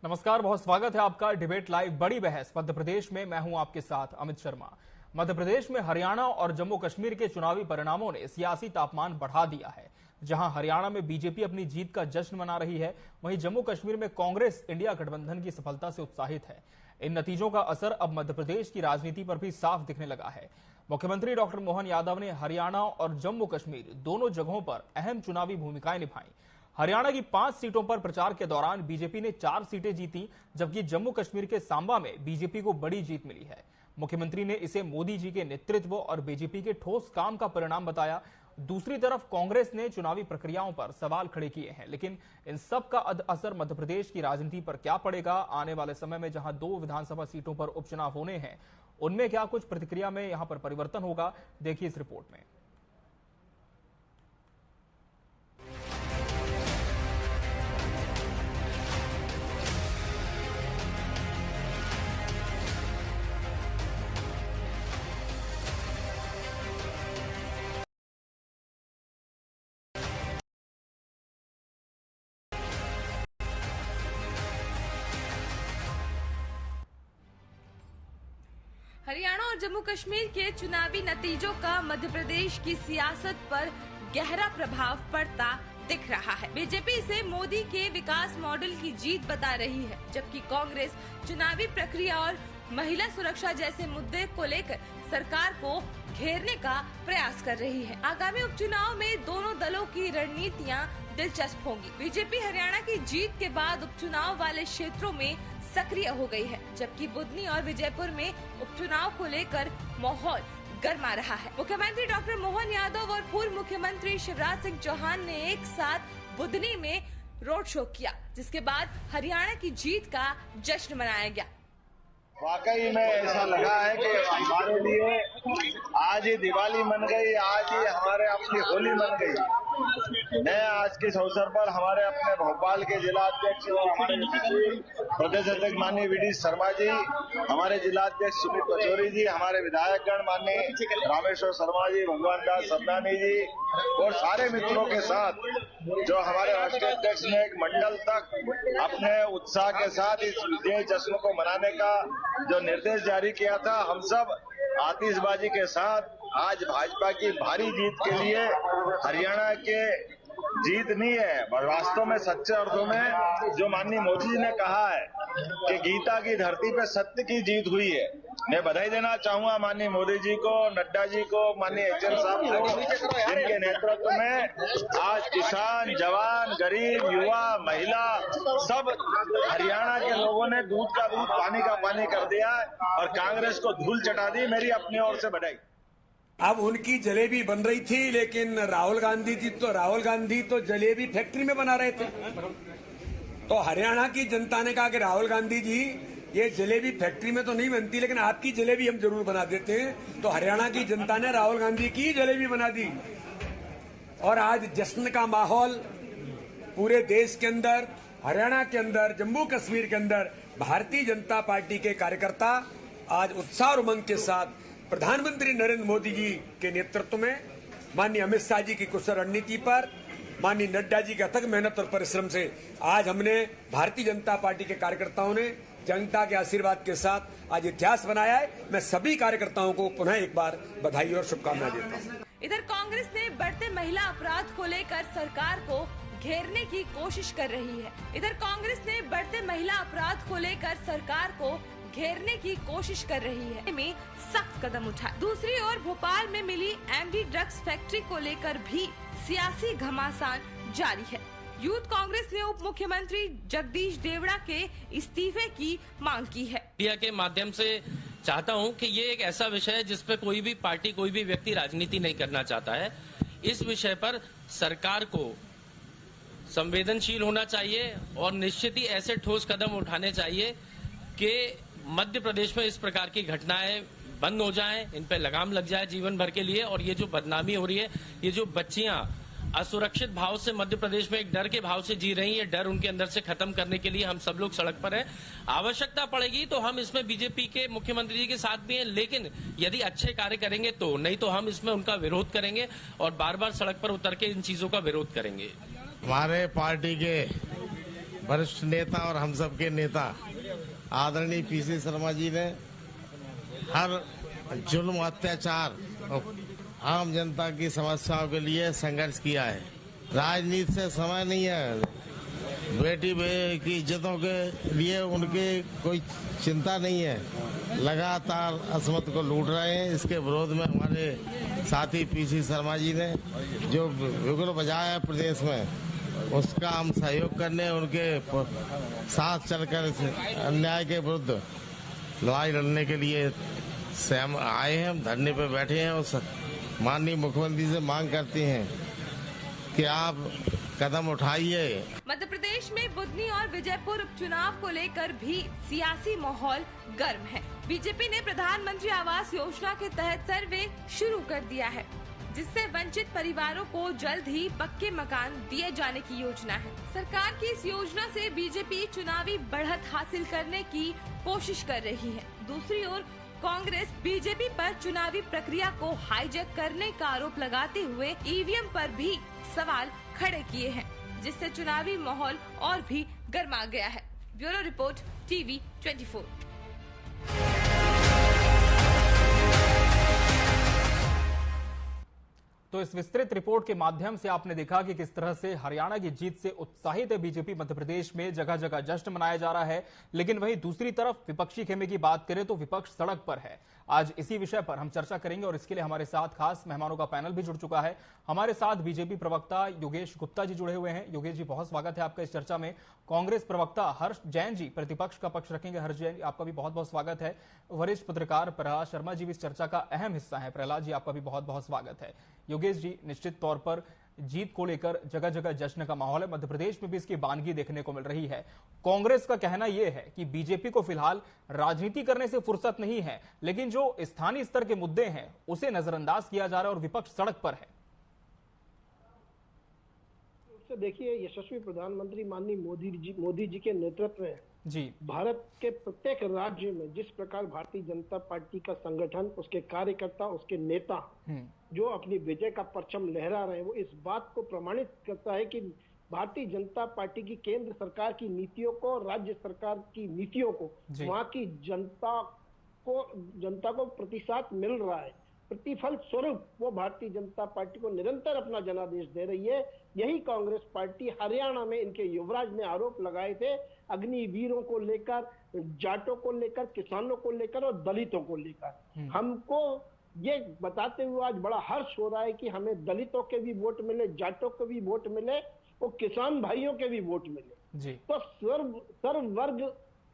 नमस्कार, बहुत स्वागत है आपका डिबेट लाइव बड़ी बहस मध्य प्रदेश में। मैं हूं आपके साथ अमित शर्मा। मध्य प्रदेश में हरियाणा और जम्मू कश्मीर के चुनावी परिणामों ने सियासी तापमान बढ़ा दिया है। जहां हरियाणा में बीजेपी अपनी जीत का जश्न मना रही है, वहीं जम्मू कश्मीर में कांग्रेस इंडिया गठबंधन की सफलता से उत्साहित है। इन नतीजों का असर अब मध्य प्रदेश की राजनीति पर भी साफ दिखने लगा है। मुख्यमंत्री डॉक्टर मोहन यादव ने हरियाणा और जम्मू कश्मीर दोनों जगहों पर अहम चुनावी भूमिकाएं निभाई। हरियाणा की 5 सीटों पर प्रचार के दौरान बीजेपी ने 4 सीटें जीती, जबकि जम्मू कश्मीर के सांबा में बीजेपी को बड़ी जीत मिली है। मुख्यमंत्री ने इसे मोदी जी के नेतृत्व और बीजेपी के ठोस काम का परिणाम बताया। दूसरी तरफ कांग्रेस ने चुनावी प्रक्रियाओं पर सवाल खड़े किए हैं, लेकिन इन सब का असर मध्य प्रदेश की राजनीति पर क्या पड़ेगा? आने वाले समय में जहां 2 विधानसभा सीटों पर उपचुनाव होने हैं, उनमें क्या कुछ प्रतिक्रिया में यहां पर परिवर्तन होगा? देखिए इस रिपोर्ट में। हरियाणा और जम्मू कश्मीर के चुनावी नतीजों का मध्य प्रदेश की सियासत पर गहरा प्रभाव पड़ता दिख रहा है। बीजेपी इसे मोदी के विकास मॉडल की जीत बता रही है, जबकि कांग्रेस चुनावी प्रक्रिया और महिला सुरक्षा जैसे मुद्दे को लेकर सरकार को घेरने का प्रयास कर रही है। आगामी उपचुनाव में दोनों दलों की रणनीतियां दिलचस्प होंगी। बीजेपी हरियाणा की जीत के बाद उपचुनाव वाले क्षेत्रों में सक्रिय हो गई है, जबकि बुधनी और विजयपुर में उपचुनाव को लेकर माहौल गर्मा रहा है। मुख्यमंत्री डॉक्टर मोहन यादव और पूर्व मुख्यमंत्री शिवराज सिंह चौहान ने एक साथ बुधनी में रोड शो किया, जिसके बाद हरियाणा की जीत का जश्न मनाया गया। वाकई में ऐसा लगा है कि हमारे लिए आज ही दिवाली मन गई, आज ही हमारे अपनी होली मन गई। मैं आज के इस अवसर पर हमारे अपने भोपाल के जिलाध्यक्ष प्रदेश अध्यक्ष माननीय वीडी शर्मा जी, हमारे जिलाध्यक्ष सुमित पचौरी जी, हमारे विधायकगण माननीय रामेश्वर शर्मा जी, भगवान दास सदनानी जी और सारे मित्रों के साथ जो हमारे राष्ट्रीय अध्यक्ष ने एक मंडल तक अपने उत्साह के साथ इस विजय जश्न को मनाने का जो निर्देश जारी किया था, हम सब आतिशबाजी के साथ आज भाजपा की भारी जीत के लिए हरियाणा के जीत नहीं है, वास्तव में सच्चे अर्थों में जो माननीय मोदी जी ने कहा है कि गीता की धरती पे सत्य की जीत हुई है। मैं बधाई देना चाहूंगा माननीय मोदी जी को, नड्डा जी को, माननीय एचएम साहब को, जिनके नेतृत्व में आज किसान, जवान, गरीब, युवा, महिला सब हरियाणा के लोगों ने दूध का दूध, पानी का पानी कर दिया और कांग्रेस को धूल चटा दी। मेरी अपनी ओर से बधाई। अब उनकी जलेबी बन रही थी, लेकिन राहुल गांधी तो जलेबी फैक्ट्री में बना रहे थे। तो हरियाणा की जनता ने कहा कि राहुल गांधी जी, ये जलेबी फैक्ट्री में तो नहीं बनती, लेकिन आपकी जलेबी हम जरूर बना देते हैं। तो हरियाणा की जनता ने राहुल गांधी की जलेबी बना दी और आज जश्न का माहौल पूरे देश के अंदर, हरियाणा के अंदर, जम्मू कश्मीर के अंदर भारतीय जनता पार्टी के कार्यकर्ता आज उत्साह और उमंग के साथ प्रधानमंत्री नरेंद्र मोदी जी के नेतृत्व में, माननीय अमित शाह जी की कुशल रणनीति पर, माननीय नड्डा जी के अथक मेहनत और परिश्रम से आज हमने भारतीय जनता पार्टी के कार्यकर्ताओं ने जनता के आशीर्वाद के साथ आज इतिहास बनाया है। मैं सभी कार्यकर्ताओं को पुनः एक बार बधाई और शुभकामनाएं देता हूं। इधर कांग्रेस ने बढ़ते महिला अपराध को लेकर सरकार को घेरने की कोशिश कर रही है। में सख्त कदम उठाए। दूसरी ओर भोपाल में मिली एमडी ड्रग्स फैक्ट्री को लेकर भी सियासी घमासान जारी है। यूथ कांग्रेस ने उप मुख्यमंत्री जगदीश देवड़ा के इस्तीफे की मांग की है। मीडिया के माध्यम से चाहता हूं कि ये एक ऐसा विषय है जिस पे कोई भी पार्टी, कोई भी व्यक्ति राजनीति नहीं करना चाहता है। इस विषय पर सरकार को संवेदनशील होना चाहिए और निश्चित ही ऐसे ठोस कदम उठाने चाहिए कि मध्य प्रदेश में इस प्रकार की घटनाएं बंद हो जाएं, इन पे लगाम लग जाए जीवन भर के लिए। और ये जो बदनामी हो रही है, ये जो बच्चियां असुरक्षित भाव से मध्य प्रदेश में एक डर के भाव से जी रही है, डर उनके अंदर से खत्म करने के लिए हम सब लोग सड़क पर हैं। आवश्यकता पड़ेगी तो हम इसमें बीजेपी के मुख्यमंत्री जी के साथ भी हैं, लेकिन यदि अच्छे कार्य करेंगे तो, नहीं तो हम इसमें उनका विरोध करेंगे और बार बार सड़क पर उतर के इन चीजों का विरोध करेंगे। हमारे पार्टी के वरिष्ठ नेता और हम सबके नेता आदरणीय पीसी शर्मा जी ने हर जुल्म अत्याचार और आम जनता की समस्याओं के लिए संघर्ष किया है। राजनीति से समय नहीं है, बेटी की इज्जतों के लिए उनके कोई चिंता नहीं है। लगातार असमत को लूट रहे हैं। इसके विरोध में हमारे साथी पीसी शर्मा जी ने जो बिगुल बजाया है प्रदेश में, उसका हम सहयोग करने उनके साथ चलकर अन्याय के विरुद्ध लड़ाई लड़ने के लिए से हम आए हैं। हम धरने पर बैठे हैं और माननीय मुख्यमंत्री से मांग करते हैं कि आप कदम उठाइए। मध्य प्रदेश में बुधनी और विजयपुर उपचुनाव को लेकर भी सियासी माहौल गर्म है। बीजेपी ने प्रधानमंत्री आवास योजना के तहत सर्वे शुरू कर दिया है, जिससे वंचित परिवारों को जल्द ही पक्के मकान दिए जाने की योजना है। सरकार की इस योजना से बीजेपी चुनावी बढ़त हासिल करने की कोशिश कर रही है। दूसरी ओर कांग्रेस बीजेपी पर चुनावी प्रक्रिया को हाईजैक करने का आरोप लगाते हुए ईवीएम पर भी सवाल खड़े किए हैं, जिससे चुनावी माहौल और भी गर्मा गया है। Bureau report, TV 24। तो इस विस्तृत रिपोर्ट के माध्यम से आपने देखा कि किस तरह से हरियाणा की जीत से उत्साहित है बीजेपी। मध्य प्रदेश में जगह जगह जश्न मनाया जा रहा है, लेकिन वहीं दूसरी तरफ विपक्षी खेमे की बात करें तो विपक्ष सड़क पर है। आज इसी विषय पर हम चर्चा करेंगे और इसके लिए हमारे साथ खास मेहमानों का पैनल भी जुड़ चुका है। हमारे साथ बीजेपी प्रवक्ता योगेश गुप्ता जी जुड़े हुए हैं। योगेश जी, बहुत स्वागत है आपका इस चर्चा में। कांग्रेस प्रवक्ता हर्ष जैन जी प्रतिपक्ष का पक्ष रखेंगे। हर्ष जैन, आपका भी बहुत बहुत स्वागत है। वरिष्ठ पत्रकार प्रहलाद शर्मा जी भी इस चर्चा का अहम हिस्सा है। प्रहलाद जी, आपका भी बहुत बहुत स्वागत है। योगेश जी, निश्चित तौर पर जीत को लेकर जगह जगह जश्न का माहौल है। मध्य प्रदेश में भी इसकी बानगी देखने को मिल रही है। कांग्रेस का कहना यह है कि बीजेपी को फिलहाल राजनीति करने से फुर्सत नहीं है, लेकिन जो स्थानीय स्तर के मुद्दे हैं उसे नजरअंदाज किया जा रहा है और विपक्ष सड़क पर है। देखिए, यशस्वी प्रधानमंत्री माननीय मोदी जी के नेतृत्व में जी भारत के प्रत्येक राज्य में जिस प्रकार भारतीय जनता पार्टी का संगठन, उसके कार्यकर्ता, उसके नेता जो अपनी विजय का परचम लहरा रहे हैं, वो इस बात को प्रमाणित करता है कि भारतीय जनता पार्टी की केंद्र सरकार की नीतियों को, राज्य सरकार की नीतियों को वहां की जनता को प्रतिसाद मिल रहा है। प्रतिफल स्वरूप वो भारतीय जनता पार्टी को निरंतर अपना जनादेश दे रही है। यही कांग्रेस पार्टी हरियाणा में इनके युवराज ने आरोप लगाए थे अग्निवीरों को लेकर, जाटों को लेकर, किसानों को लेकर और दलितों को लेकर। हमको ये बताते हुए आज बड़ा हर्ष हो रहा है कि हमें दलितों के भी वोट मिले, जाटों के भी वोट मिले और किसान भाइयों के भी वोट मिले जी। तो सर्व वर्ग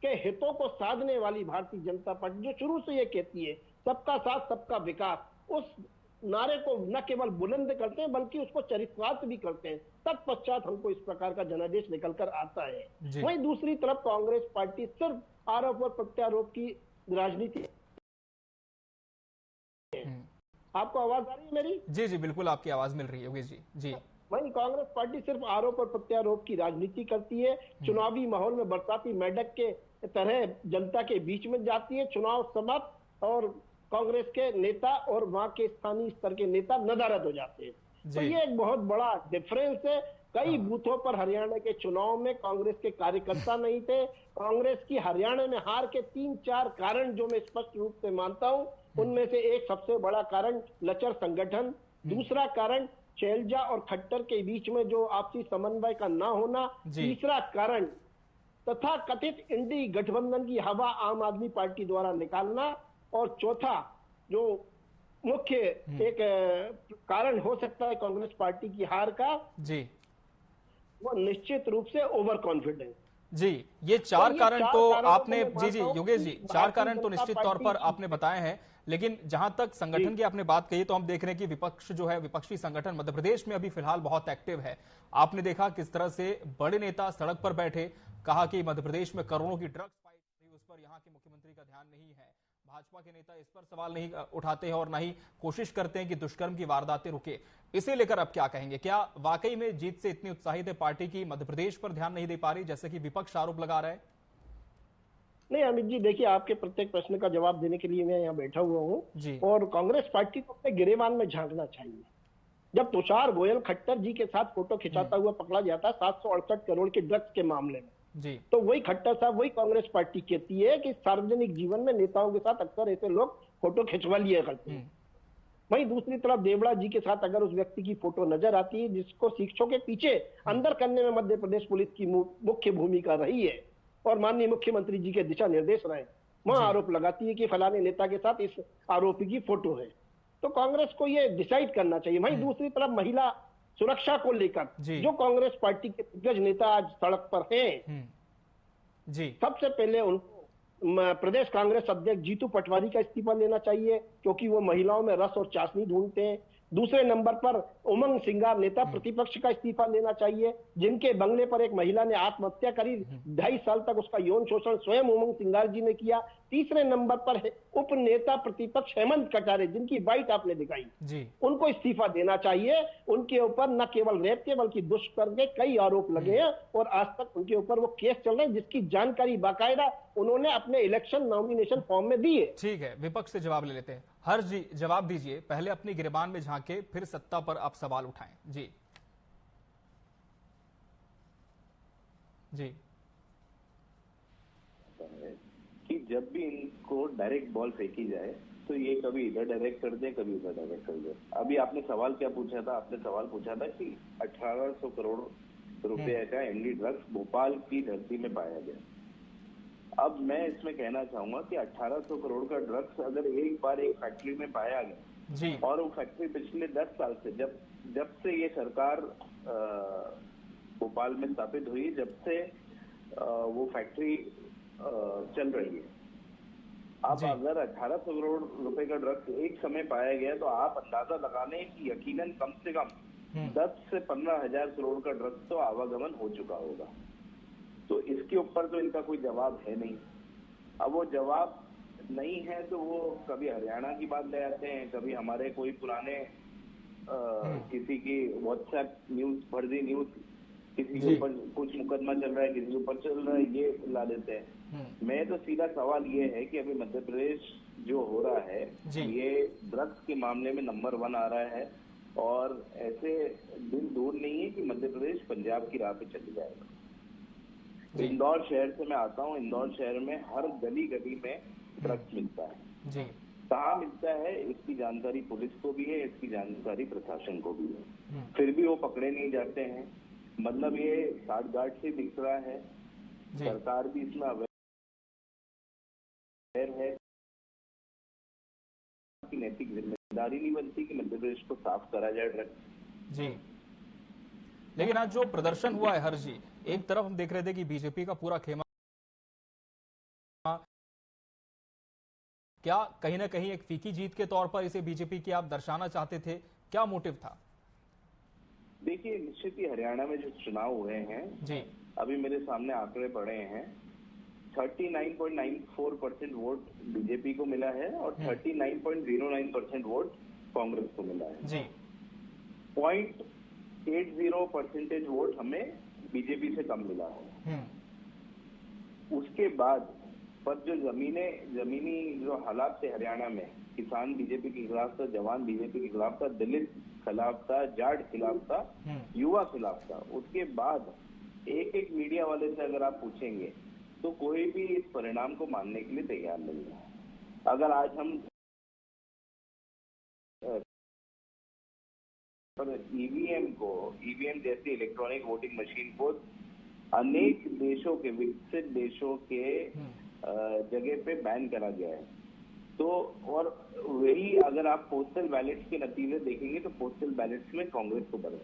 के हितों को साधने वाली भारतीय जनता पार्टी जो शुरू से ये कहती है सबका साथ सबका विकास, उस नारे को न केवल बुलंद करते हैं बल्कि उसको चरितार्थ भी करते हैं। तत्पश्चात हमको इस प्रकार का जनादेश निकल कर आता है। वहीं दूसरी तरफ कांग्रेस पार्टी सिर्फ आरोप और प्रत्यारोप की राजनीति। आपको आवाज आ रही है मेरी? जी जी, बिल्कुल आपकी आवाज मिल रही है योगेश जी। जी, वहीं कांग्रेस पार्टी सिर्फ आरोप और प्रत्यारोप की राजनीति करती है। चुनावी माहौल में बरसाती मेंढक के तरह जनता के बीच में जाती है। चुनाव समाप्त और कांग्रेस के नेता और वहां के स्थानीय स्तर के नेता नदारद हो जाते हैं। तो ये एक बहुत बड़ा डिफरेंस है। कई बूथों पर हरियाणा के चुनाव में कांग्रेस के कार्यकर्ता नहीं थे। कांग्रेस की हरियाणा में हार के 3-4 कारण जो मैं स्पष्ट रूप से मानता हूं, उनमें से एक सबसे बड़ा कारण लचर संगठन, दूसरा कारण शैलजा और खट्टर के बीच में जो आपसी समन्वय का ना होना, तीसरा कारण तथा कथित इंडी गठबंधन की हवा आम आदमी पार्टी द्वारा निकालना, और चौथा जो मुख्य एक कारण हो सकता है कांग्रेस पार्टी की हार का जी, वो निश्चित रूप से ओवर कॉन्फिडेंस। जी, ये चार कारण तो आपने जी योगेश जी, 4 कारण तो निश्चित तौर पर आपने बताए हैं। लेकिन जहां तक संगठन की आपने बात कही तो हम देख रहे हैं कि विपक्ष जो है, विपक्षी संगठन मध्य प्रदेश में अभी फिलहाल बहुत एक्टिव है। आपने देखा किस तरह से बड़े नेता सड़क पर बैठे, कहा कि मध्य प्रदेश में करोड़ों की ड्रग्स पाई, उस पर यहाँ के मुख्यमंत्री का ध्यान नहीं है। भाजपा के नेता इस पर सवाल नहीं उठाते हैं और ना ही कोशिश करते हैं कि दुष्कर्म की वारदातें रुके। इसे लेकर अब क्या कहेंगे? क्या वाकई में जीत से इतनी उत्साहित है पार्टी की, मध्य प्रदेश पर ध्यान नहीं दे पा रही जैसे कि विपक्ष आरोप लगा रहा है? नहीं अमित जी, देखिए आपके प्रत्येक प्रश्न का जवाब देने के लिए मैं यहाँ बैठा हुआ हूँ और कांग्रेस पार्टी को अपने गिरेबान में झांकना चाहिए। जब तुषार गोयल खट्टर जी के साथ फोटो खिंचाता हुआ पकड़ा जाता 768 करोड़ के ड्रग्स के मामले में, जी। तो वही खट्टर साहब, वही कांग्रेस पार्टी कहती है कि सार्वजनिक जीवन में नेताओं के साथ अक्सर ऐसे लोग फोटो खिंचवा लिया करते हैं। वहीं दूसरी तरफ देवड़ा जी के साथ अगर उस व्यक्ति की फोटो नजर आती है जिसको शिक्षकों के पीछे अंदर करने में मध्य प्रदेश पुलिस की मुख्य भूमिका रही है और माननीय मुख्यमंत्री जी के दिशा निर्देश रहे, वहां आरोप लगाती है कि फलाने नेता के साथ इस आरोपी की फोटो है, तो कांग्रेस को ये डिसाइड करना चाहिए। वहीं दूसरी तरफ महिला सुरक्षा को लेकर जो कांग्रेस पार्टी के दिग्गज नेता आज सड़क पर हैं, जी, सबसे पहले उनको प्रदेश कांग्रेस अध्यक्ष जीतू पटवारी का इस्तीफा लेना चाहिए क्योंकि वो महिलाओं में रस और चाशनी ढूंढते हैं। दूसरे नंबर पर उमंग सिंगार नेता प्रतिपक्ष का इस्तीफा लेना चाहिए, जिनके बंगले पर एक महिला ने आत्महत्या करी, 2.5 साल तक उसका यौन शोषण स्वयं उमंग सिंगार जी ने किया। तीसरे नंबर पर है उप नेता प्रतिपक्ष हेमंत कटारे, जिनकी बाइट आपने दिखाई जी, उनको इस्तीफा देना चाहिए। उनके ऊपर न केवल रेप के बल्कि दुष्कर्म के कई आरोप लगे हैं और आज तक उनके ऊपर वो केस चल रहे हैं, जिसकी जानकारी बाकायदा उन्होंने अपने इलेक्शन नॉमिनेशन फॉर्म में दी है। ठीक है, विपक्ष से जवाब ले लेते हैं। हर्ष जी जवाब दीजिए, पहले अपनी गिरबान में झांके फिर सत्ता पर आप सवाल उठाएं। जी जी कि जब भी इनको डायरेक्ट बॉल फेंकी जाए तो ये कभी इधर डायरेक्ट कर दे, कभी उधर डायरेक्ट कर दे। अभी आपने सवाल क्या पूछा था? आपने सवाल पूछा था कि 1800 करोड़ रुपए का एमडी ड्रग्स भोपाल की धरती में पाया गया। अब मैं इसमें कहना चाहूंगा कि 1800 करोड़ का ड्रग्स अगर एक बार एक फैक्ट्री में पाया गया जी, और वो फैक्ट्री पिछले 10 साल से जब से ये सरकार भोपाल में स्थापित हुई, जब से वो फैक्ट्री चल रही है, अब अगर 1800 करोड़ रुपए का ड्रग्स एक समय पाया गया तो आप अंदाजा लगाने की यकीनन कम से कम 10 से 15 हजार करोड़ का ड्रग्स तो आवागमन हो चुका होगा। तो इसके ऊपर तो इनका कोई जवाब है नहीं। अब वो जवाब नहीं है तो वो कभी हरियाणा की बात ले आते हैं, कभी हमारे कोई पुराने किसी की व्हाट्सएप न्यूज, फर्जी न्यूज, किसी के ऊपर कुछ मुकदमा चल रहा है, किसी के ऊपर चल रहा है, ये ला देते हैं। मैं तो सीधा सवाल ये है कि अभी मध्य प्रदेश जो हो रहा है ये ड्रग्स के मामले में नंबर 1 आ रहा है और ऐसे दिन दूर नहीं है कि मध्य प्रदेश पंजाब की राह पे चले जाएगा। इंदौर शहर से मैं आता हूँ, इंदौर शहर में हर गली गली में ड्रग्स मिलता है जी। कहाँ मिलता है इसकी जानकारी पुलिस को भी है, इसकी जानकारी प्रशासन को भी है, फिर भी वो पकड़े नहीं जाते हैं। मतलब ये साठगांठ से दिख रहा है, सरकार भी इसमें अवेयर है कि नैतिक जिम्मेदारी नहीं बनती कि मध्य प्रदेश को साफ करा जाए ड्रग्स जी। लेकिन आज जो प्रदर्शन हुआ है हर्ष जी, एक तरफ हम देख रहे थे कि बीजेपी का पूरा खेमा, क्या कहीं ना कहीं एक फीकी जीत के तौर पर इसे बीजेपी की आप दर्शाना चाहते थे, क्या मोटिव था? देखिए, निश्चित ही हरियाणा में जो चुनाव हुए हैं जी, अभी मेरे सामने आंकड़े पड़े हैं, 39.94% वोट बीजेपी को मिला है और 39.09% वोट कांग्रेस को मिला है जी। 0.80% वोट हमें बीजेपी से कम मिला है। उसके बाद पर जो जमीनी जो हालात थे हरियाणा में, किसान बीजेपी के खिलाफ था, जवान बीजेपी के खिलाफ था, दलित खिलाफ था, जाट खिलाफ था, युवा खिलाफ था। उसके बाद एक एक मीडिया वाले से अगर आप पूछेंगे तो कोई भी इस परिणाम को मानने के लिए तैयार नहीं है। अगर आज हम ईवीएम जैसी इलेक्ट्रॉनिक वोटिंग मशीन को अनेक देशों के, विकसित देशों के जगह पे बैन करा गया है, तो और वही अगर आप पोस्टल बैलेट्स के नतीजे देखेंगे तो पोस्टल बैलेट्स में कांग्रेस को बढ़े।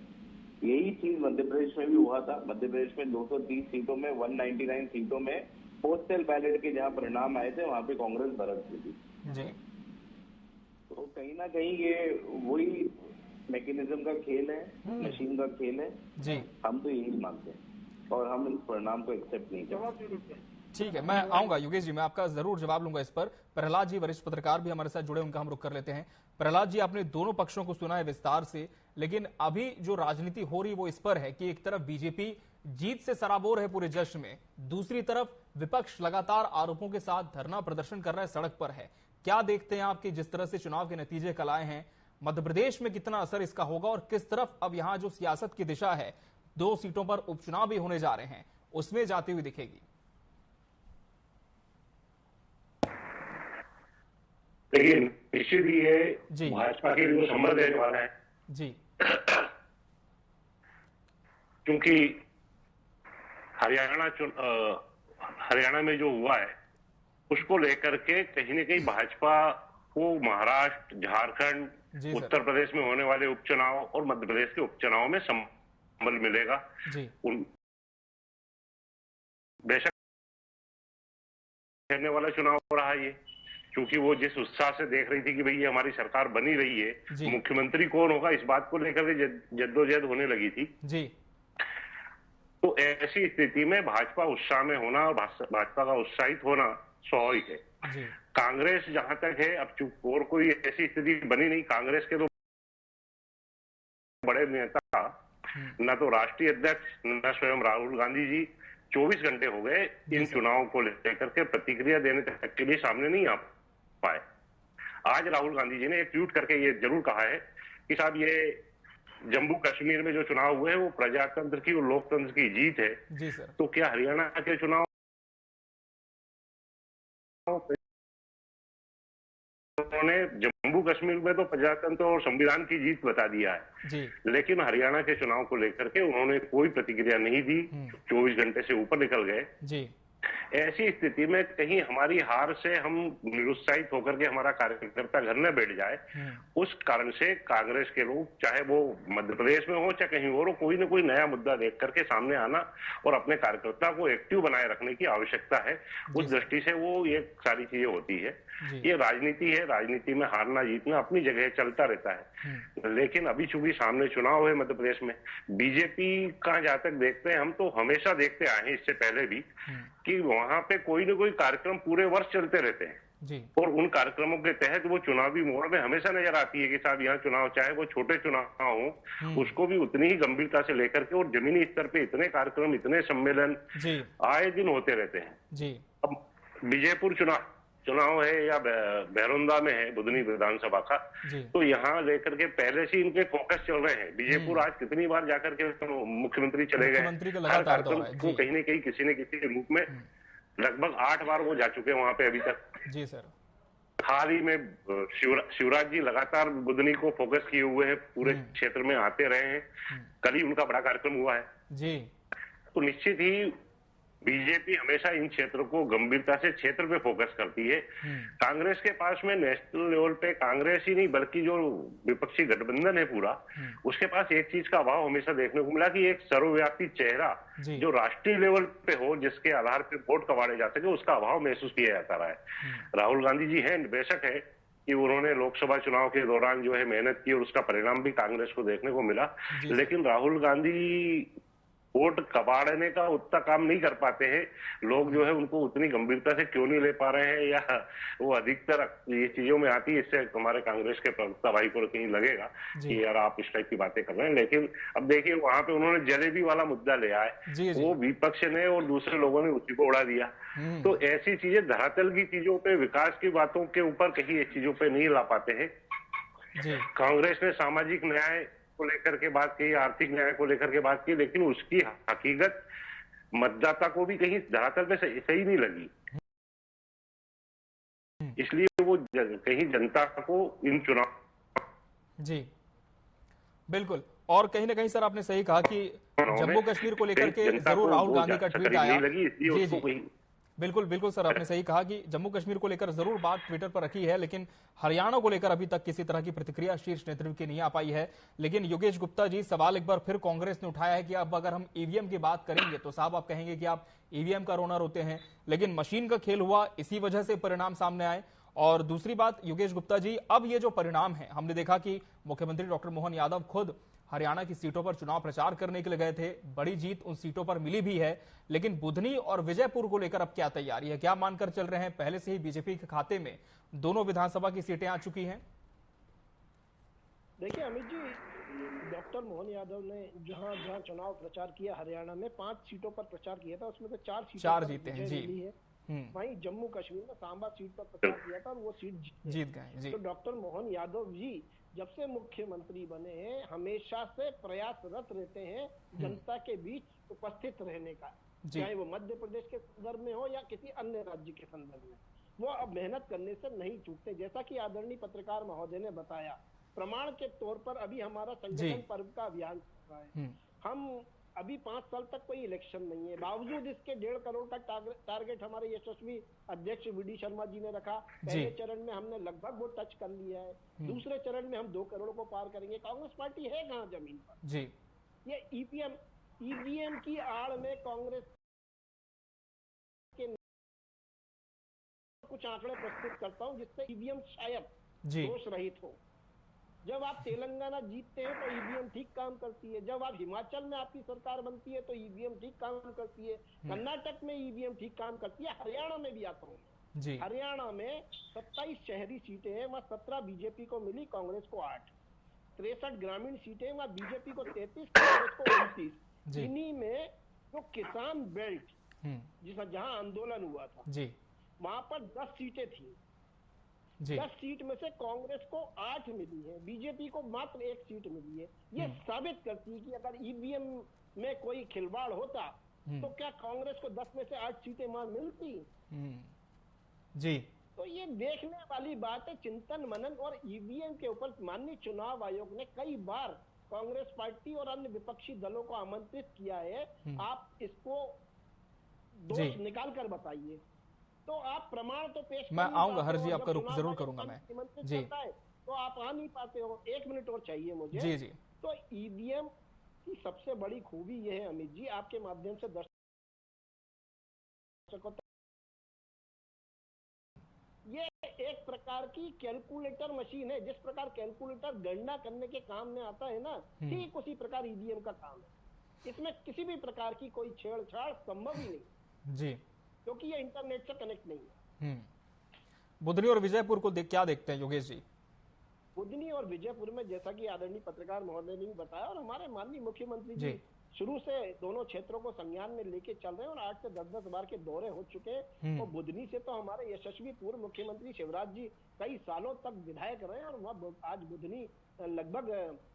यही चीज मध्य प्रदेश में भी हुआ था। मध्य प्रदेश में 230 सीटों में 199 सीटों में पोस्टल बैलेट के जहां परिणाम आए थे वहां पे कांग्रेस बढ़त थी जी। तो कहीं ना कहीं ये वही मैकेनिज्म का खेल है, मशीन का खेल है जी। हम तो यही मानते हैं और हम इस परिणाम को एक्सेप्ट नहीं करते। ठीक है, मैं आऊंगा योगेश जी, मैं आपका जरूर जवाब लूंगा इस पर। प्रहलाद जी वरिष्ठ पत्रकार भी हमारे साथ जुड़े, उनका हम रुख कर लेते हैं। प्रहलाद जी, आपने दोनों पक्षों को सुना है विस्तार से, लेकिन अभी जो राजनीति हो रही वो इस पर है कि एक तरफ बीजेपी जीत से सराबोर है पूरे जश्न में, दूसरी तरफ विपक्ष लगातार आरोपों के साथ धरना प्रदर्शन कर रहा है, सड़क पर है। क्या देखते हैं आपकी जिस तरह से चुनाव के नतीजे कल आए हैं, मध्य प्रदेश में कितना असर इसका होगा और किस तरफ अब यहाँ जो सियासत की दिशा है, 2 सीटों पर उपचुनाव भी होने जा रहे हैं, उसमें जाती हुई दिखेगी? देखिए, निश्चित ही ये जी भाजपा के लिए संबल देने वाला है जी। क्योंकि हरियाणा में जो हुआ है उसको लेकर के कहीं न कहीं भाजपा को महाराष्ट्र, झारखंड, जी सर। उत्तर प्रदेश में होने वाले उपचुनाव और मध्य प्रदेश के उपचुनाव में संबल मिलेगा। जी बेशक खेलने वाला चुनाव हो रहा है ये, क्योंकि वो जिस उत्साह से देख रही थी कि भाई ये हमारी सरकार बनी रही है, मुख्यमंत्री कौन होगा इस बात को लेकर के जद्दोजहद होने लगी थी जी। तो ऐसी स्थिति में भाजपा उत्साह में होना और भाजपा का उत्साहित होना स्वाभाविक है। जी कांग्रेस जहां तक है, अब चूंकि और कोई ऐसी स्थिति बनी नहीं, कांग्रेस के तो बड़े नेता, न तो राष्ट्रीय अध्यक्ष न स्वयं राहुल गांधी जी 24 घंटे हो गए इन चुनावों को लेकर के प्रतिक्रिया देने तक के लिए सामने नहीं आ पाए। आज राहुल गांधी जी ने एक ट्वीट करके ये जरूर कहा है कि साहब ये जम्मू कश्मीर में जो चुनाव हुए हैं वो प्रजातंत्र की और लोकतंत्र की जीत है। जी सर। तो क्या हरियाणा के चुनाव उन्होंने जम्मू कश्मीर में तो प्रजातंत्र और संविधान की जीत बता दिया है जी। लेकिन हरियाणा के चुनाव को लेकर के उन्होंने कोई प्रतिक्रिया नहीं दी, 24 घंटे से ऊपर निकल गए जी। ऐसी स्थिति में कहीं हमारी हार से हम निरुत्साहित होकर के हमारा कार्यकर्ता घर न बैठ जाए, उस कारण से कांग्रेस के लोग चाहे वो मध्य प्रदेश में हो चाहे कहीं और हो, कोई न कोई नया मुद्दा देख करके सामने आना और अपने कार्यकर्ता को एक्टिव बनाए रखने की आवश्यकता है। उस दृष्टि से वो ये सारी चीजें होती है। ये राजनीति है, राजनीति में हारना जीतना अपनी जगह चलता रहता है। लेकिन अभी चूंकि सामने चुनाव है मध्य प्रदेश में, बीजेपी का जहां तक देखते हैं, हम तो हमेशा देखते आए हैं इससे पहले भी कि वहां पे कोई न कोई कार्यक्रम पूरे वर्ष चलते रहते हैं जी। और उन कार्यक्रमों के तहत वो चुनावी मोड़ में हमेशा नजर आती है कि साहब यहाँ चुनाव चाहे वो छोटे चुनाव हो उसको भी उतनी ही गंभीरता से लेकर के और जमीनी स्तर पे इतने कार्यक्रम, इतने सम्मेलन आए दिन होते रहते हैं जी। अब विजयपुर चुनाव है या बहरौंदा में है बुधनी विधानसभा का, तो यहाँ लेकर के पहले से इनके फोकस चल रहे हैं। विजयपुर आज कितनी बार जाकर के मुख्यमंत्री चले गए, हर कार्यक्रम को कहीं न कहीं किसी न किसी रूप में लगभग 8 बार वो जा चुके हैं वहां पे अभी तक। जी सर। हाल ही में शिवराज जी लगातार बुधनी को फोकस किए हुए हैं, पूरे क्षेत्र में आते रहे हैं। कल ही उनका बड़ा कार्यक्रम हुआ है जी। तो निश्चित ही बीजेपी हमेशा इन क्षेत्रों को गंभीरता से क्षेत्र पे फोकस करती है। कांग्रेस के पास में नेशनल लेवल पे कांग्रेस ही नहीं बल्कि जो विपक्षी गठबंधन है पूरा, उसके पास एक चीज का अभाव हमेशा देखने को मिला कि एक सर्वव्यापी चेहरा जो राष्ट्रीय लेवल पे हो, जिसके आधार पे वोट कमाए जा सके, उसका अभाव महसूस किया जाता रहा है। राहुल गांधी जी हैं, बेशक है कि उन्होंने लोकसभा चुनाव के दौरान जो है मेहनत की और उसका परिणाम भी कांग्रेस को देखने को मिला, लेकिन राहुल गांधी वोट कबाड़ने का उतना काम नहीं कर पाते हैं। लोग जो है उनको उतनी गंभीरता से क्यों नहीं ले पा रहे हैं, या वो अधिकतर ये चीजों में आती है। इससे हमारे कांग्रेस के प्रवक्ता भाई को कहीं लगेगा कि यार आप इस टाइप की बातें कर रहे हैं, लेकिन अब देखिए वहां पे उन्होंने जलेबी वाला मुद्दा ले आए, वो विपक्ष ने और दूसरे लोगों ने उसी को उड़ा दिया। तो ऐसी चीजें धरातल की चीजों पे, विकास की बातों के ऊपर कहीं इस चीजों पे नहीं ला पाते हैं। कांग्रेस ने सामाजिक न्याय को लेकर के बात की, आर्थिक न्याय को लेकर के बात की, लेकिन उसकी हकीकत मतदाता को भी कहीं धरातल पे सही नहीं लगी। इसलिए वो कहीं जनता को इन चुनाव जी बिल्कुल। और कहीं ना कहीं सर आपने सही कहा कि जम्मू कश्मीर को लेकर के जरूर राहुल गांधी का ट्वीट आया। जी बिल्कुल बिल्कुल सर, आपने सही कहा कि जम्मू कश्मीर को लेकर जरूर बात ट्विटर पर रखी है, लेकिन हरियाणा को लेकर अभी तक किसी तरह की प्रतिक्रिया शीर्ष नेतृत्व की नहीं आ पाई है। लेकिन योगेश गुप्ता जी, सवाल एक बार फिर कांग्रेस ने उठाया है कि अब अगर हम ईवीएम की बात करेंगे तो साहब आप कहेंगे कि आप ईवीएम का रोना रोते हैं, लेकिन मशीन का खेल हुआ, इसी वजह से परिणाम सामने आए। और दूसरी बात योगेश गुप्ता जी, अब ये जो परिणाम है, हमने देखा कि मुख्यमंत्री डॉक्टर मोहन यादव खुद हरियाणा की सीटों पर चुनाव प्रचार करने के लिए गए थे, बड़ी जीत उन सीटों पर मिली भी है, लेकिन बुधनी और विजयपुर को लेकर अब क्या तैयारी है, क्या मानकर चल रहे हैं? पहले से ही बीजेपी के खाते में दोनों विधानसभा की सीटें आ चुकी हैं। देखिए अमित जी, डॉक्टर मोहन यादव ने जहां जहां चुनाव प्रचार किया हरियाणा में 5 सीटों पर प्रचार किया था, उसमें से 4 जीते हैं जी। वहीं जम्मू कश्मीर में सांबा सीट पर प्रचार किया था और वो सीट जीत गए। तो डॉक्टर मोहन यादव जी जब से मुख्यमंत्री बने हैं हमेशा से प्रयासरत रहते हैं जनता के बीच उपस्थित रहने का, चाहे वो मध्य प्रदेश के संदर्भ में हो या किसी अन्य राज्य के संदर्भ में। वो अब मेहनत करने से नहीं चूकते। जैसा कि आदरणीय पत्रकार महोदय ने बताया, प्रमाण के तौर पर अभी हमारा संगठन पर्व का अभियान चल रहा है। हम अभी 5 साल तक कोई इलेक्शन नहीं है, बावजूद इसके 1.5 करोड़ का टारगेट हमारे यशस्वी अध्यक्ष वीडी शर्मा जी ने रखा। पहले चरण में हमने लगभग वो टच कर लिया है, दूसरे चरण में हम 2 करोड़ को पार करेंगे। कांग्रेस पार्टी है कहाँ जमीन पर जी? ये ईवीएम की आड़ में कांग्रेस के कुछ आंकड़े प्रस्तुत करता हूं जिससे ईवीएम शायद दोष रहित हो। जब आप तेलंगाना जीतते हैं तो ईवीएम ठीक काम करती है, जब आप हिमाचल में आपकी सरकार बनती है तो ईवीएम ठीक काम करती है, कर्नाटक में ईवीएम ठीक काम करती है, हरियाणा में भी आता हूँ जी। हरियाणा में 27 शहरी सीटें हैं, वहाँ 17 बीजेपी को मिली, कांग्रेस को 8। 63 ग्रामीण सीटें, वहाँ बीजेपी को 33, कांग्रेस को 29। इन्हीं में जो किसान बेल्ट जहाँ आंदोलन हुआ था जी, वहां पर 10 सीटें थी। 10 सीट में से कांग्रेस को 8 मिली है, बीजेपी को मात्र 1 सीट मिली है। ये साबित करती है कि अगर ईवीएम में कोई खिलवाड़ होता तो क्या कांग्रेस को 10 में से 8 सीटें वहां मिलती जी? तो ये देखने वाली बात है। चिंतन मनन और ईवीएम के ऊपर माननीय चुनाव आयोग ने कई बार कांग्रेस पार्टी और अन्य विपक्षी दलों को आमंत्रित किया है, आप इसको दोष निकाल कर बताइए। तो आप प्रमाण तो पेश, मैं आऊंगा हर जी, आपका रुख जरूर करूंगा मैं जी। तो आप आ नहीं पाते हो, 1 मिनट और चाहिए मुझे जी जी। तो ईवीएम की सबसे बड़ी खूबी यह है अमित जी, आपके माध्यम से दर्शकों तक, ये एक प्रकार की कैलकुलेटर मशीन है। जिस प्रकार कैलकुलेटर गणना करने के काम में आता है ना, ठीक उसी प्रकार ईवीएम का काम है। इसमें किसी भी प्रकार की कोई छेड़छाड़ संभव ही नहीं जी, क्योंकि ये इंटरनेट से कनेक्ट नहीं है। बुधनी और विजयपुर को क्या देखते हैं योगेश जी? बुधनी और विजयपुर में जैसा कि आदरणीय पत्रकार महोदय ने भी बताया और हमारे माननीय मुख्यमंत्री जी शुरू से दोनों क्षेत्रों को संज्ञान में लेके चल रहे हैं और 8 से 10 बार के दौरे हो चुके हैं। और बुधनी से तो हमारे यशस्वी पूर्व मुख्यमंत्री शिवराज जी कई सालों तक विधायक रहे हैं और वहाँ आज बुधनी लगभग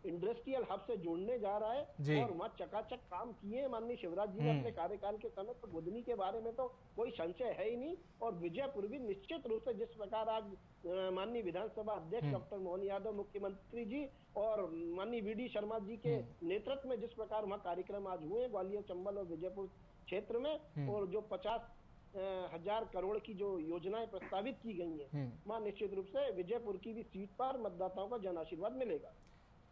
इंडस्ट्रियल हब से जोड़ने जा रहा है और वहाँ चकाचक काम किए हैं माननीय शिवराज जी ने अपने कार्यकाल के समय। तो बुधनी के बारे में तो कोई संशय है ही नहीं। और विजयपुर भी निश्चित रूप से जिस प्रकार आज माननीय विधानसभा अध्यक्ष डॉक्टर मोहन यादव मुख्यमंत्री जी और माननीय वीडी शर्मा जी के नेतृत्व में जिस प्रकार वहाँ कार्यक्रम आज हुए ग्वालियर, चंबल और विजयपुर क्षेत्र में, और जो 50,000 करोड़ की जो योजनाएं प्रस्तावित की गई हैं, वहाँ निश्चित रूप से विजयपुर की भी सीट पर मतदाताओं का जन आशीर्वाद मिलेगा।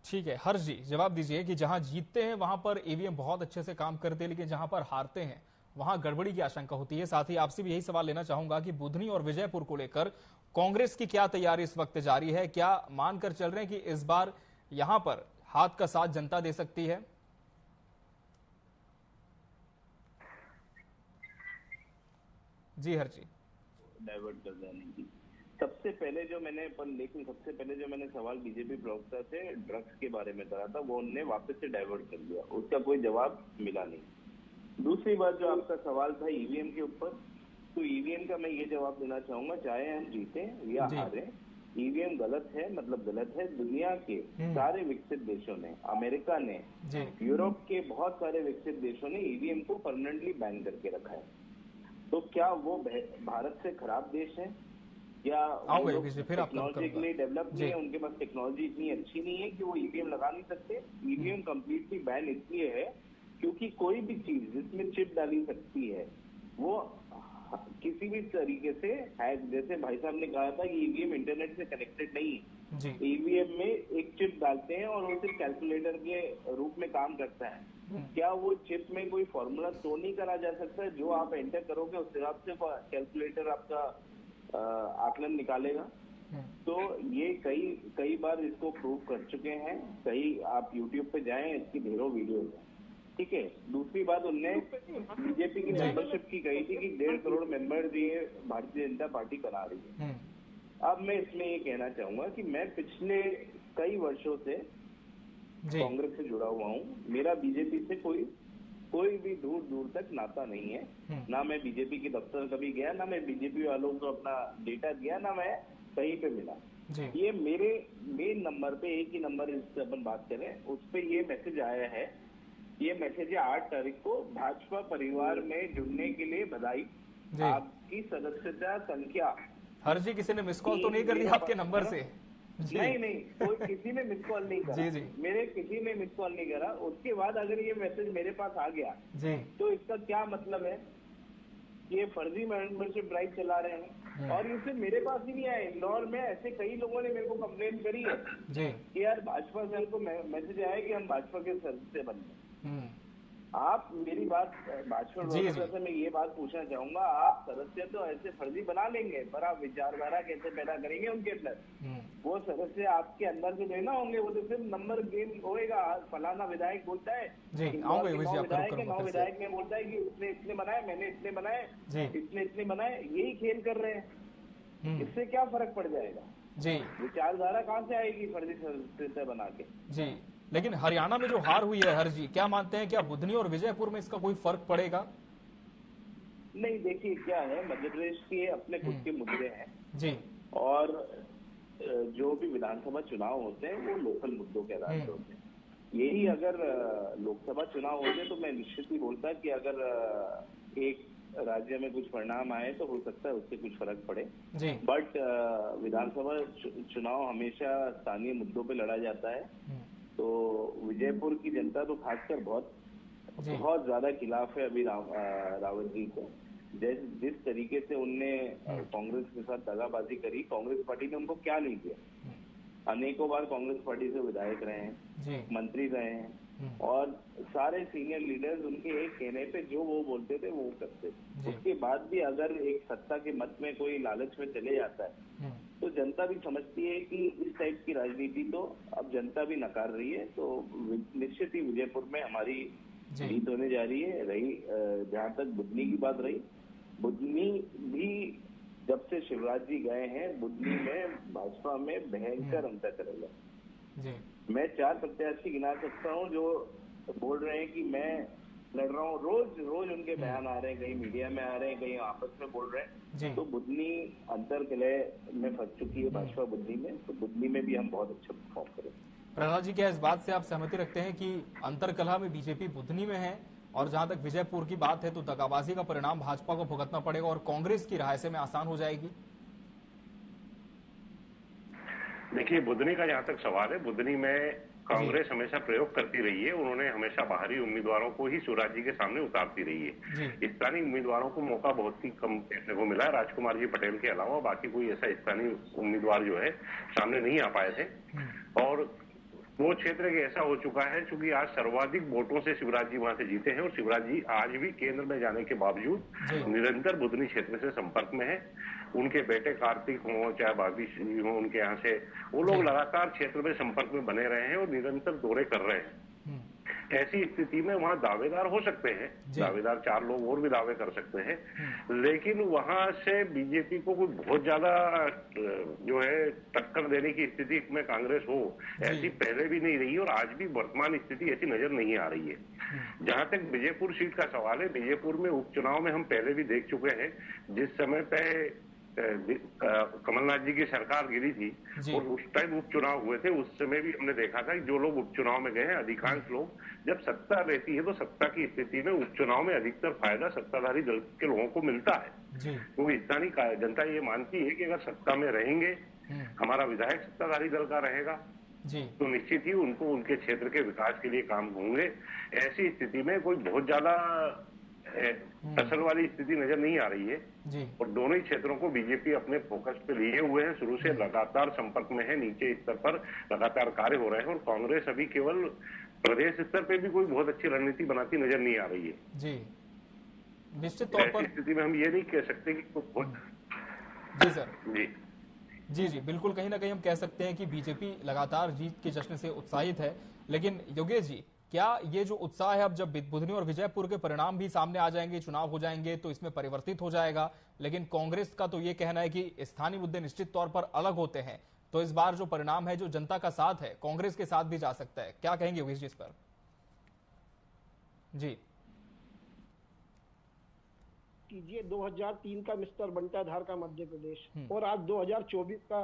ठीक है, हर्ष जी जवाब दीजिए कि जहां जीतते हैं वहां पर ईवीएम बहुत अच्छे से काम करते हैं, लेकिन जहां पर हारते हैं वहां गड़बड़ी की आशंका होती है। साथ ही आपसे भी यही सवाल लेना चाहूंगा कि बुधनी और विजयपुर को लेकर कांग्रेस की क्या तैयारी इस वक्त जारी है? क्या मानकर चल रहे हैं कि इस बार यहां पर हाथ का साथ जनता दे सकती है? जी हर जी, डाइवर्ट कर जाने की सबसे पहले जो मैंने सवाल बीजेपी प्रवक्ता से ड्रग्स के बारे में करा था, वो उनने वापस से डाइवर्ट कर दिया, उसका कोई जवाब मिला नहीं। दूसरी बात जो आपका सवाल था ईवीएम के ऊपर, तो ईवीएम का मैं ये जवाब देना चाहूंगा, चाहे हम जीते या हारे, ईवीएम गलत है, मतलब गलत है। दुनिया के सारे विकसित देशों ने, अमेरिका ने, यूरोप के बहुत सारे विकसित देशों ने ईवीएम को परमानेंटली बैन करके रखा है। तो क्या वो भारत से खराब देश है या टेक्नोलॉजिकली डेवलप नहीं है, उनके पास टेक्नोलॉजी इतनी अच्छी नहीं है कि वो ईवीएम लगा नहीं सकते? ईवीएम कम्प्लीटली बैन इसलिए है क्योंकि कोई भी चीज जिसमें चिप डाली सकती है वो किसी भी तरीके से हैक, जैसे भाई साहब ने कहा था कि ईवीएम इंटरनेट से कनेक्टेड नहीं है, ईवीएम में एक चिप डालते हैं और वो सिर्फ कैलकुलेटर के रूप में काम करता है। क्या वो चिप में कोई फॉर्मूला तो नहीं करा जा सकता है? जो आप एंटर करोगे उस हिसाब से कैलकुलेटर आपका आकलन निकालेगा। तो ये कई बार इसको प्रूव कर चुके हैं, कई आप यूट्यूब पे जाएं, इसकी ढेरों वीडियो है, ठीक है। दूसरी बात, उनने बीजेपी की मेंबरशिप की कही थी कि 1.5 करोड़ मेंबर ये भारतीय जनता पार्टी बना रही है। अब मैं इसमें ये कहना चाहूंगा कि मैं पिछले कई वर्षों से कांग्रेस से जुड़ा हुआ हूँ। मेरा बीजेपी से कोई भी दूर तक नाता नहीं है। ना मैं बीजेपी के दफ्तर कभी गया, ना मैं बीजेपी वालों को अपना डेटा दिया, ना मैं कहीं पे मिला। ये मेरे मेन नंबर पे, एक ही नंबर जिससे अपन बात करें उस पे ये मैसेज आया है। ये मैसेज है 8 तारीख को, भाजपा परिवार में जुड़ने के लिए बधाई, आपकी सदस्यता संख्या। हर जी किसी ने मिस कॉल तो नहीं कर दिया आपके नंबर से? नहीं, कोई किसी ने मिस कॉल नहीं करा। जी। मेरे किसी ने मिस कॉल नहीं करा। उसके बाद अगर ये मैसेज मेरे पास आ गया तो इसका क्या मतलब है? ये फर्जी मेंबरशिप ड्राइव चला रहे हैं। और ये सिर्फ मेरे पास ही नहीं आया, इंदौर में ऐसे कई लोगों ने मेरे को कंप्लेन करी है कि यार भाजपा सेल को मैसेज आया कि हम भाजपा के सदस्य बन गए। आप मेरी बात भाजपा से मैं ये बात पूछना चाहूंगा, आप सदस्य तो ऐसे फर्जी बना लेंगे, पर आप विचारधारा कैसे पैदा करेंगे उनके अंदर? वो सदस्य आपके अंदर से नहीं ना होंगे, वो तो सिर्फ नंबर गेम होएगा। फलाना विधायक बोलता है, 9 विधायक में बोलता है कि उसने इतने बनाए, मैंने इतने बनाए, इतने बनाए, यही खेल कर रहे हैं। इससे क्या फर्क पड़ जाएगा? विचारधारा कहाँ से आएगी फर्जी सदस्य बना के? लेकिन हरियाणा में जो हार हुई है हर जी, क्या मानते हैं क्या बुधनी और विजयपुर में इसका कोई फर्क पड़ेगा? नहीं, देखिए क्या है, मध्य प्रदेश के अपने खुद के मुद्दे हैं और जो भी विधानसभा चुनाव होते हैं वो लोकल मुद्दों के आधार पर होते हैं। यही अगर लोकसभा चुनाव होते तो मैं निश्चित ही बोलता कि अगर एक राज्य में कुछ परिणाम आए तो हो सकता है उससे कुछ फर्क पड़े। बट विधानसभा चुनाव हमेशा स्थानीय मुद्दों पे लड़ा जाता है। तो विजयपुर की जनता तो खासकर बहुत ज्यादा खिलाफ है अभी रावत जी को। जिस तरीके से उनने कांग्रेस के साथ दगाबाजी करी, कांग्रेस पार्टी ने उनको क्या नहीं किया। अनेकों बार कांग्रेस पार्टी से विधायक रहे हैं, मंत्री रहे हैं और सारे सीनियर लीडर्स उनके एक कहने पे जो वो बोलते थे वो करते थे। उसके बाद भी अगर एक सत्ता के मत में कोई लालच में चले जाता है तो जनता भी समझती है कि इस टाइप की राजनीति तो अब जनता भी नकार रही है। तो निश्चित ही विजयपुर में हमारी जीत होने जा रही है। जहाँ तक बुधनी की बात रही, बुधनी भी जब से शिवराज जी गए हैं, बुधनी में भाजपा में भयंकर अंतर चलेगा। मैं 4 प्रत्याशी गिना सकता हूँ जो बोल रहे हैं कि मैं लड़ रहा हूँ। रोज उनके बयान आ रहे हैं, कहीं मीडिया में आ रहे हैं, कहीं आपस में बोल रहे हैं। तो बुधनी अंतर किले में फंस चुकी है भाजपा बुधनी में, तो बुधनी में भी हम बहुत अच्छा परफॉर्म करेंगे। प्रहलाद जी, क्या इस बात से आप सहमति रखते हैं कि अंतर कलह में बीजेपी बुधनी में है? और जहां तक विजयपुर की बात है तो दगाबाजी का परिणाम भाजपा को भुगतना पड़ेगा और कांग्रेस की राय से में आसान हो जाएगी? देखिए, बुधनी का जहां तक सवाल है, बुधनी में कांग्रेस हमेशा प्रयोग करती रही है। उन्होंने हमेशा बाहरी उम्मीदवारों को ही शिवराज जी के सामने उतारती रही है। स्थानीय उम्मीदवारों को मौका बहुत ही कम देखने को मिला है। राजकुमार जी पटेल के अलावा बाकी कोई ऐसा स्थानीय उम्मीदवार जो है सामने नहीं आ पाए थे। और वो क्षेत्र ऐसा हो चुका है क्योंकि आज सर्वाधिक वोटों से शिवराज जी वहां से जीते हैं और शिवराज जी आज भी केंद्र में जाने के बावजूद निरंतर बुधनी क्षेत्र से संपर्क में है। उनके बेटे कार्तिक हों चाहे भाभी जी हों, उनके यहाँ से वो लोग लगातार क्षेत्र में संपर्क में बने रहे हैं और निरंतर दौरे कर रहे हैं। ऐसी स्थिति में वहां दावेदार हो सकते हैं, दावेदार 4 लोग और भी दावे कर सकते हैं, लेकिन वहां से बीजेपी को कोई बहुत ज्यादा जो है टक्कर देने की स्थिति में कांग्रेस हो, ऐसी पहले भी नहीं रही और आज भी वर्तमान स्थिति ऐसी नजर नहीं आ रही है। जहां तक विजयपुर सीट का सवाल है, विजयपुर में उपचुनाव में हम पहले भी देख चुके हैं। जिस समय पे कमलनाथ जी की सरकार गिरी थी और उस टाइम उपचुनाव हुए थे, उस समय भी हमने देखा था कि जो लोग उपचुनाव में गए हैं, अधिकांश लोग जब सत्ता रहती है तो सत्ता की स्थिति में उपचुनाव में अधिकतर फायदा सत्ताधारी दल के लोगों को मिलता है। क्योंकि स्थानीय जनता ये मानती है कि अगर सत्ता में रहेंगे, हमारा विधायक सत्ताधारी दल का रहेगा, तो निश्चित ही उनको उनके क्षेत्र के विकास के लिए काम होंगे। ऐसी स्थिति में कोई बहुत ज्यादा फसल वाली स्थिति नजर नहीं आ रही है और दोनों ही क्षेत्रों को बीजेपी अपने फोकस पे लिए हुए हैं। शुरू से लगातार संपर्क में है, नीचे स्तर पर लगातार कार्य हो रहे हैं और कांग्रेस अभी केवल प्रदेश स्तर पे भी कोई बहुत अच्छी रणनीति बनाती नजर नहीं आ रही है। जी, निश्चित तौर पर स्थिति में हम ये नहीं कह सकते कि जी सर जी बिल्कुल, कहीं ना कहीं हम कह सकते हैं कि बीजेपी लगातार जीत के जश्न से उत्साहित है। लेकिन योगेश जी, क्या ये जो उत्साह है अब जब बुधनी और विजयपुर के परिणाम भी सामने आ जाएंगे, चुनाव हो जाएंगे, तो इसमें परिवर्तित हो जाएगा? लेकिन कांग्रेस का तो ये कहना है कि स्थानीय मुद्दे निश्चित तौर पर अलग होते हैं, तो इस बार जो परिणाम है, जो जनता का साथ है, कांग्रेस के साथ भी जा सकता है। क्या कहेंगे योगेश जी इस पर? जी कीजिए, 2003 का मिस्टर बंटाधार का मध्य प्रदेश और आज 2024 का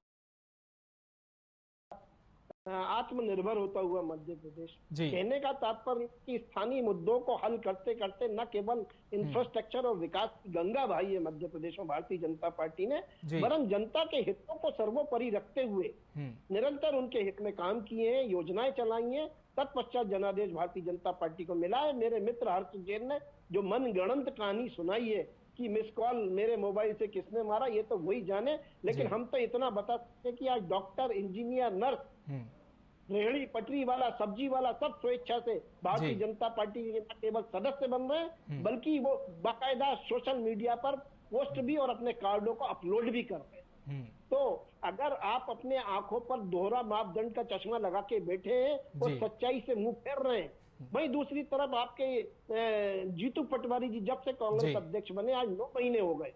आत्मनिर्भर होता हुआ मध्य प्रदेश। जी। कहने का तात्पर्य कि स्थानीय मुद्दों को हल करते करते न केवल इंफ्रास्ट्रक्चर और विकास की गंगा बहाई है मध्य प्रदेश में भारतीय जनता पार्टी ने, वरन जनता के हितों को सर्वोपरि रखते हुए निरंतर उनके हित में काम किए हैं, योजनाएं चलाई हैं। तत्पश्चात जनादेश भारतीय जनता पार्टी को मिला है। मेरे मित्र हर्ष जैन ने जो मनगढ़ंत कहानी सुनाई है कि मिस कॉल मेरे मोबाइल से किसने मारा, ये तो वही जाने, लेकिन हम तो इतना बता सकते कि आज डॉक्टर, इंजीनियर, नर्स, रेहड़ी पटरी वाला, सब्जी वाला सब स्वेच्छा से भारतीय जनता पार्टी के न केवल सदस्य बन रहे हैं, बल्कि वो बाकायदा सोशल मीडिया पर पोस्ट भी और अपने कार्डों को अपलोड भी कर रहे हैं। तो अगर आप अपने आंखों पर दोहरा मापदंड का चश्मा लगा के बैठे हैं और सच्चाई से मुंह फेर रहे हैं, वहीं दूसरी तरफ आपके जीतू पटवारी जी जब से कांग्रेस अध्यक्ष बने आज 9 महीने हो गए,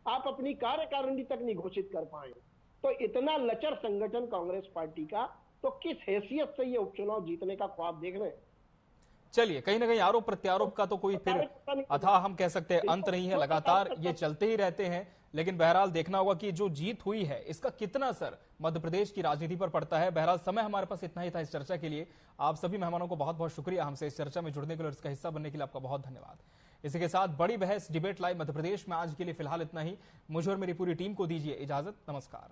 आप अपनी कार्यकारिणी तक नहीं घोषित कर पाए। तो इतना लचर संगठन कांग्रेस पार्टी का, तो किस हैसियत से ये उपचुनाव जीतने का ख्वाब देख रहे हैं? चलिए, कहीं ना कहीं आरोप प्रत्यारोप का तो कोई फिर अथाह हम कह सकते हैं अंत नहीं है, लगातार ये चलते ही रहते हैं। लेकिन बहरहाल देखना होगा कि जो जीत हुई है इसका कितना असर मध्य प्रदेश की राजनीति पर पड़ता है। बहरहाल समय हमारे पास इतना ही था इस चर्चा के लिए। आप सभी मेहमानों को बहुत बहुत शुक्रिया हमसे इस चर्चा में जुड़ने के लिए और इसका हिस्सा बनने के लिए आपका बहुत धन्यवाद। इसी के साथ बड़ी बहस डिबेट लाइव मध्य प्रदेश में आज के लिए फिलहाल इतना ही। मुझे और मेरी पूरी टीम को दीजिए इजाजत। नमस्कार।